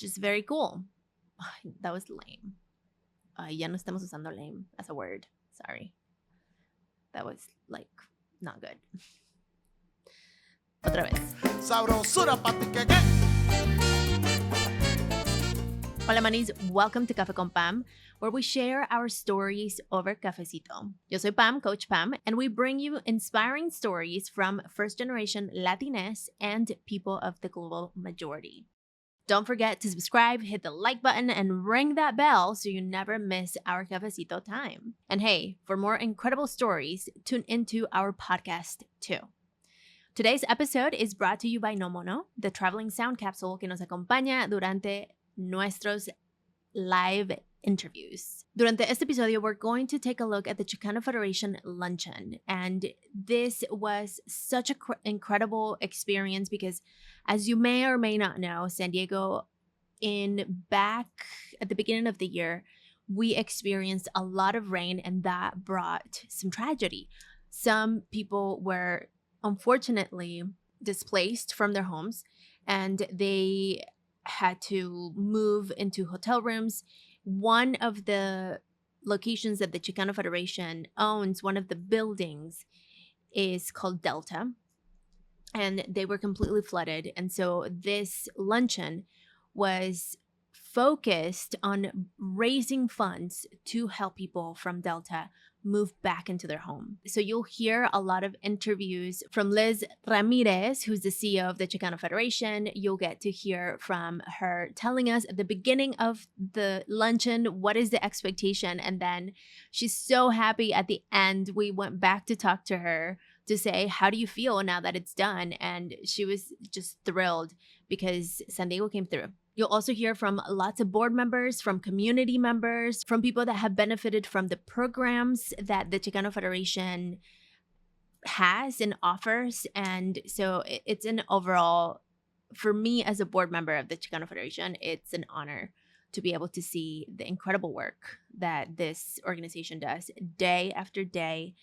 which is very cool. That was lame. Ya no estamos usando lame as a word. Sorry. That was like not good. Otra vez. Sabrosura patiqueque. Hola manis, welcome to Café con Pam, where we share our stories over cafecito. Yo soy Pam, Coach Pam, and we bring you inspiring stories from first-generation Latinx and people of the global majority. Don't forget to subscribe, hit the like button, and ring that bell so you never miss our cafecito time. And hey, for more incredible stories, tune into our podcast too. Today's episode is brought to you by No Mono, the traveling sound capsule que nos acompaña durante nuestros live interviews. Durante este episodio, we're going to take a look at the Chicano Federation Luncheon. And this was such an incredible experience because, as you may or may not know, San Diego, back at the beginning of the year, we experienced a lot of rain, and that brought some tragedy. Some people were unfortunately displaced from their homes, and they had to move into hotel rooms. One of the locations that the Chicano Federation owns, one of the buildings, is called Delta, and they were completely flooded. And so this luncheon was focused on raising funds to help people from Delta move back into their home. So you'll hear a lot of interviews from Liz Ramirez, who's the CEO of the Chicano Federation. You'll get to hear from her telling us at the beginning of the luncheon what is the expectation, and then she's so happy at the end. We went back to talk to her to say, how do you feel now that it's done? And she was just thrilled because San Diego came through. You'll also hear from lots of board members, from community members, from people that have benefited from the programs that the Chicano Federation has and offers. And so it's an overall, for me as a board member of the Chicano Federation, it's an honor to be able to see the incredible work that this organization does day after day.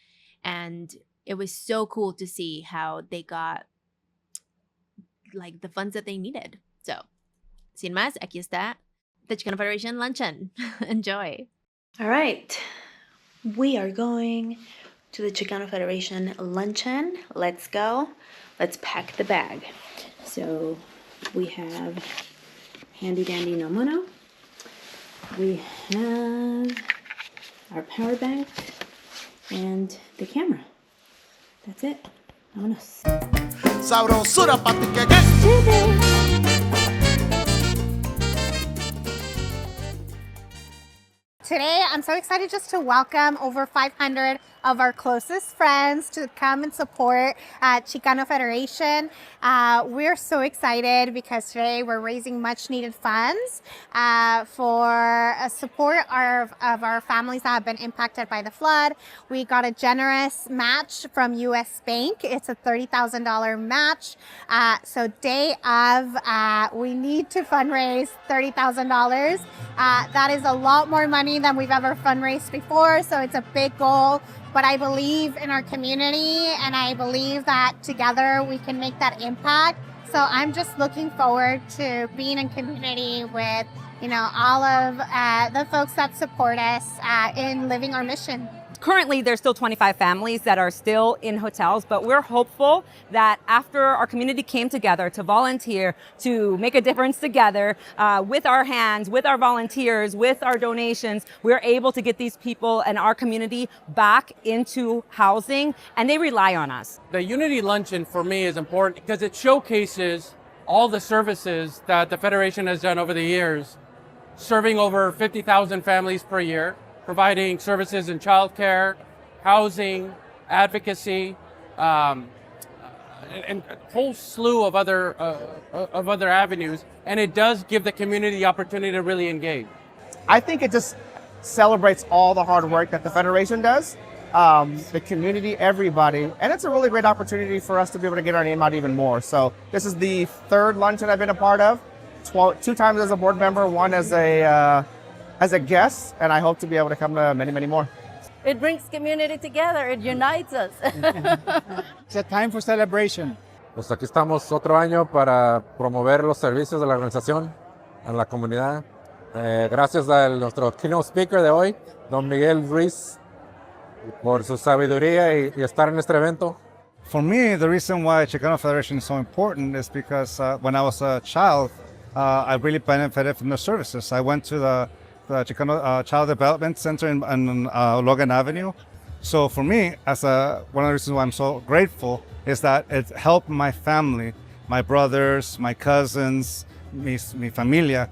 And it was so cool to see how they got like the funds that they needed. So sin más, aquí está the Chicano Federation Luncheon. Enjoy. All right. We are going to the Chicano Federation Luncheon. Let's go. Let's pack the bag. So we have handy dandy No Mono. We have our power bank and the camera. That's it. Vámonos. Sabrosura patiqueque. Today, I'm so excited just to welcome over 500 of our closest friends to come and support Chicano Federation. We're so excited because today we're raising much needed funds for support of our families that have been impacted by the flood. We got a generous match from US Bank. It's a $30,000 match. So day of, we need to fundraise $30,000. That is a lot more money than we've ever fundraised before. So it's a big goal. But I believe in our community, and I believe that together we can make that impact. So I'm just looking forward to being in community with, all of the folks that support us in living our mission. Currently, there's still 25 families that are still in hotels, but we're hopeful that after our community came together to volunteer, to make a difference together, with our hands, with our volunteers, with our donations, we're able to get these people and our community back into housing, and they rely on us. The Unity Luncheon for me is important because it showcases all the services that the Federation has done over the years, serving over 50,000 families per year, providing services in childcare, housing, advocacy, and a whole slew of other avenues. And it does give the community the opportunity to really engage. I think it just celebrates all the hard work that the Federation does, the community, everybody. And it's a really great opportunity for us to be able to get our name out even more. So this is the third luncheon I've been a part of, 2 times as a board member, 1 as a guest, and I hope to be able to come to many, many more. It brings community together. It unites us. It's a time for celebration. Pues aquí estamos otro año para promover los servicios de la organización a la comunidad. Gracias a nuestro keynote speaker de hoy, don Miguel Ruiz, por su sabiduría y estar en este evento. For me, the reason why Chicano Federation is so important is because when I was a child, I really benefited from the services. I went to the Chicano Child Development Center in Logan Avenue. So for me, one of the reasons why I'm so grateful is that it helped my family, my brothers, my cousins, mi familia,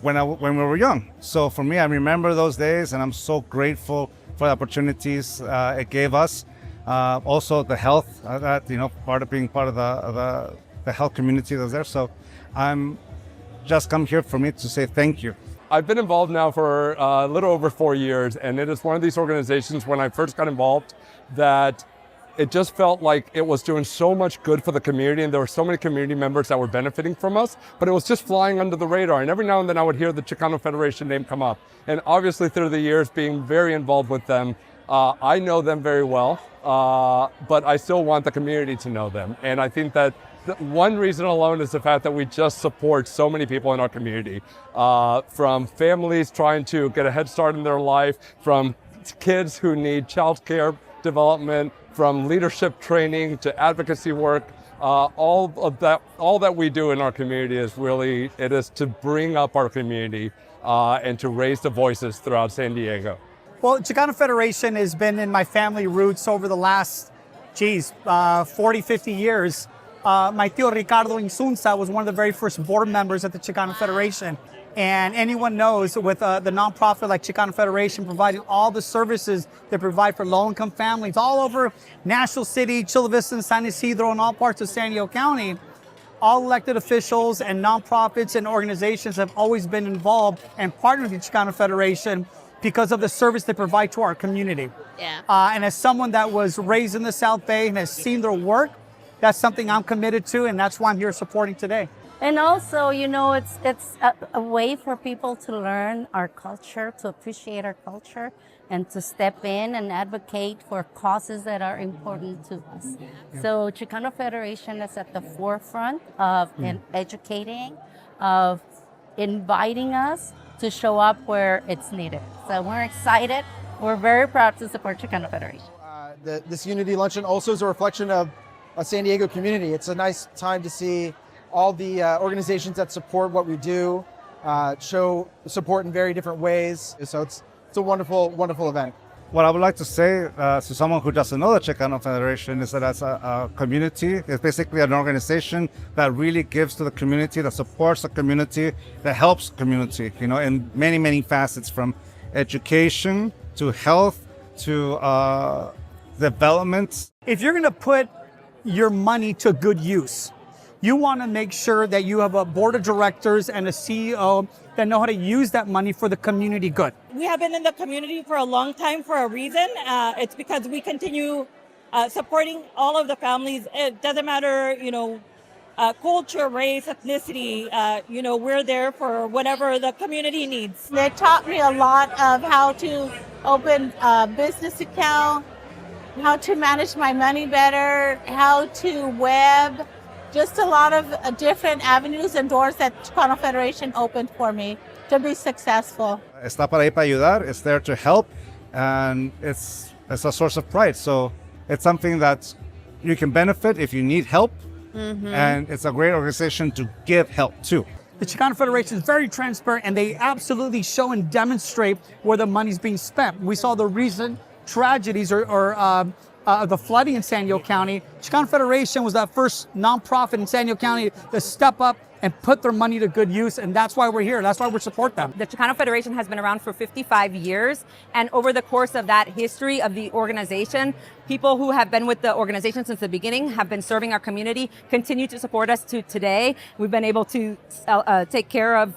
when we were young. So for me, I remember those days, and I'm so grateful for the opportunities it gave us. Also the health, being part of the health community that was there. So I'm just come here for me to say thank you. I've been involved now for a little over 4 years, and it is one of these organizations when I first got involved that it just felt like it was doing so much good for the community, and there were so many community members that were benefiting from us, but it was just flying under the radar. And every now and then I would hear the Chicano Federation name come up. And obviously through the years being very involved with them, I know them very well, but I still want the community to know them. And I think that one reason alone is the fact that we just support so many people in our community, from families trying to get a head start in their life, from kids who need childcare development, from leadership training to advocacy work. All that we do in our community is to bring up our community and to raise the voices throughout San Diego. Well, Chicano Federation has been in my family roots over the last, 40, 50 years. My tío Ricardo Insunza was one of the very first board members at the Chicano Federation. And anyone knows with the nonprofit like Chicano Federation providing all the services they provide for low-income families all over National City, Chula Vista, and San Isidro, and all parts of San Diego County, all elected officials and nonprofits and organizations have always been involved and partnered with the Chicano Federation because of the service they provide to our community. Yeah. And as someone that was raised in the South Bay and has seen their work, that's something I'm committed to, and that's why I'm here supporting today. And also, it's a way for people to learn our culture, to appreciate our culture, and to step in and advocate for causes that are important to us. So Chicano Federation is at the forefront of educating, of inviting us to show up where it's needed. So we're excited. We're very proud to support Chicano Federation. This Unity Luncheon also is a reflection of a San Diego community. It's a nice time to see all the organizations that support what we do show support in very different ways. So it's a wonderful, wonderful event. What I would like to say to someone who doesn't know the Chicano Federation is that as a community, it's basically an organization that really gives to the community, that supports the community, that helps the community, in many, many facets, from education to health to development. If you're going to put your money to good use, you want to make sure that you have a board of directors and a CEO that know how to use that money for the community good. We have been in the community for a long time for a reason. It's because we continue supporting all of the families. It doesn't matter, culture, race, ethnicity. We're there for whatever the community needs. They taught me a lot of how to open a business account, how to manage my money better, how to web, just a lot of different avenues and doors that Chicano Federation opened for me to be successful. Está para ahí para ayudar, it's there to help, and it's a source of pride. So it's something that you can benefit if you need help, and it's a great organization to give help to. The Chicano Federation is very transparent, and they absolutely show and demonstrate where the money's being spent. We saw the recent tragedies or the flooding in San Diego County. Chicano Federation was that first nonprofit in San Diego County to step up and put their money to good use, and that's why we're here. That's why we support them. The Chicano Federation has been around for 55 years, and over the course of that history of the organization, people who have been with the organization since the beginning have been serving our community, continue to support us to today. We've been able to take care of,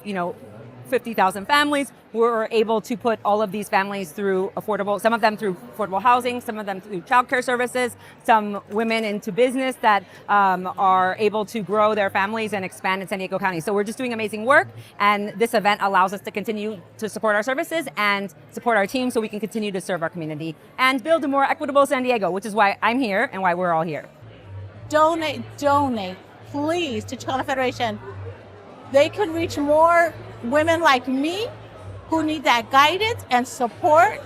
50,000 families. We're able to put all of these families through some of them through affordable housing, some of them through childcare services, some women into business that are able to grow their families and expand in San Diego County. So we're just doing amazing work, and this event allows us to continue to support our services and support our team so we can continue to serve our community and build a more equitable San Diego, which is why I'm here and why we're all here. Donate, please, to Chicano Federation. They can reach more women like me who need that guidance and support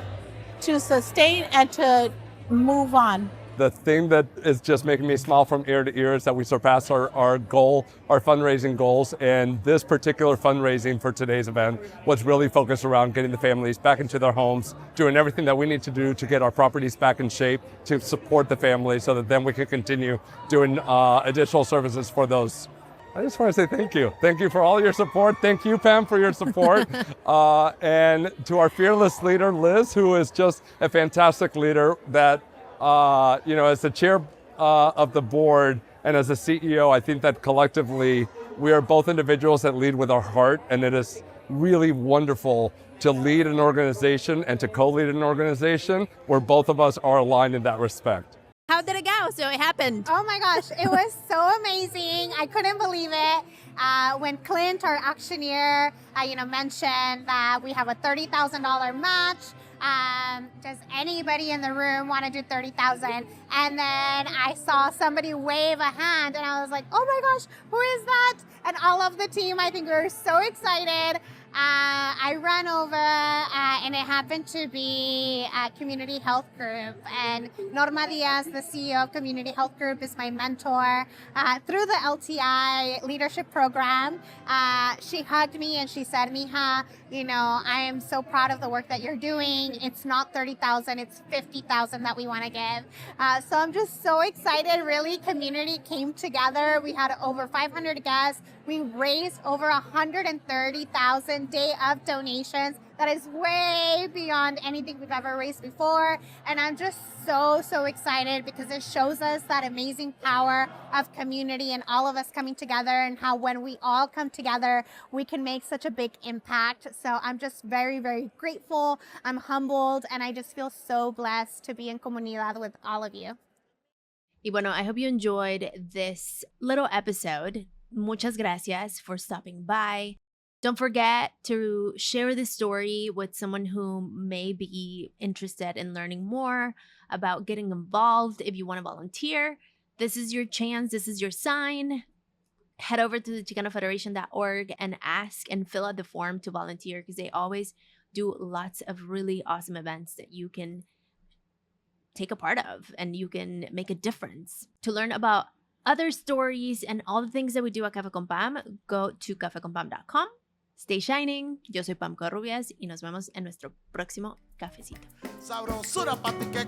to sustain and to move on. The thing that is just making me smile from ear to ear is that we surpassed our goal, our fundraising goals, and this particular fundraising for today's event was really focused around getting the families back into their homes, doing everything that we need to do to get our properties back in shape to support the families so that then we can continue doing additional services for those. I just want to say thank you. Thank you for all your support. Thank you, Pam, for your support. And to our fearless leader, Liz, who is just a fantastic leader that as the chair of the board and as a CEO, I think that collectively we are both individuals that lead with our heart, and it is really wonderful to lead an organization and to co-lead an organization where both of us are aligned in that respect. How did it go? So it happened. Oh my gosh, it was so amazing. I couldn't believe it. When Clint, our auctioneer, mentioned that we have a $30,000 match. Does anybody in the room want to do 30,000? And then I saw somebody wave a hand and I was like, oh my gosh, who is that? And all of the team, I think we were so excited. I ran over and it happened to be a community health group, and Norma Diaz, the CEO of community health group, is my mentor through the LTI leadership program. She hugged me and she said, Mija, I am so proud of the work that you're doing. It's not 30,000, it's 50,000 that we want to give. So I'm just so excited. Really, community came together. We had over 500 guests. We raised over 130,000 day of donations. That is way beyond anything we've ever raised before. And I'm just so excited because it shows us that amazing power of community and all of us coming together, and how when we all come together, we can make such a big impact. So I'm just very grateful. I'm humbled, and I just feel so blessed to be in comunidad with all of you. Y bueno, I hope you enjoyed this little episode. Muchas gracias for stopping by. Don't forget to share this story with someone who may be interested in learning more about getting involved. If you want to volunteer, this is your chance. This is your sign. Head over to the ChicanoFederation.org and ask and fill out the form to volunteer, because they always do lots of really awesome events that you can take a part of and you can make a difference. To learn about other stories and all the things that we do at Café con Pam, go to cafeconpam.com. Stay shining. Yo soy Pam Covarrubias y nos vemos en nuestro próximo cafecito. Sabrosura pa' ti que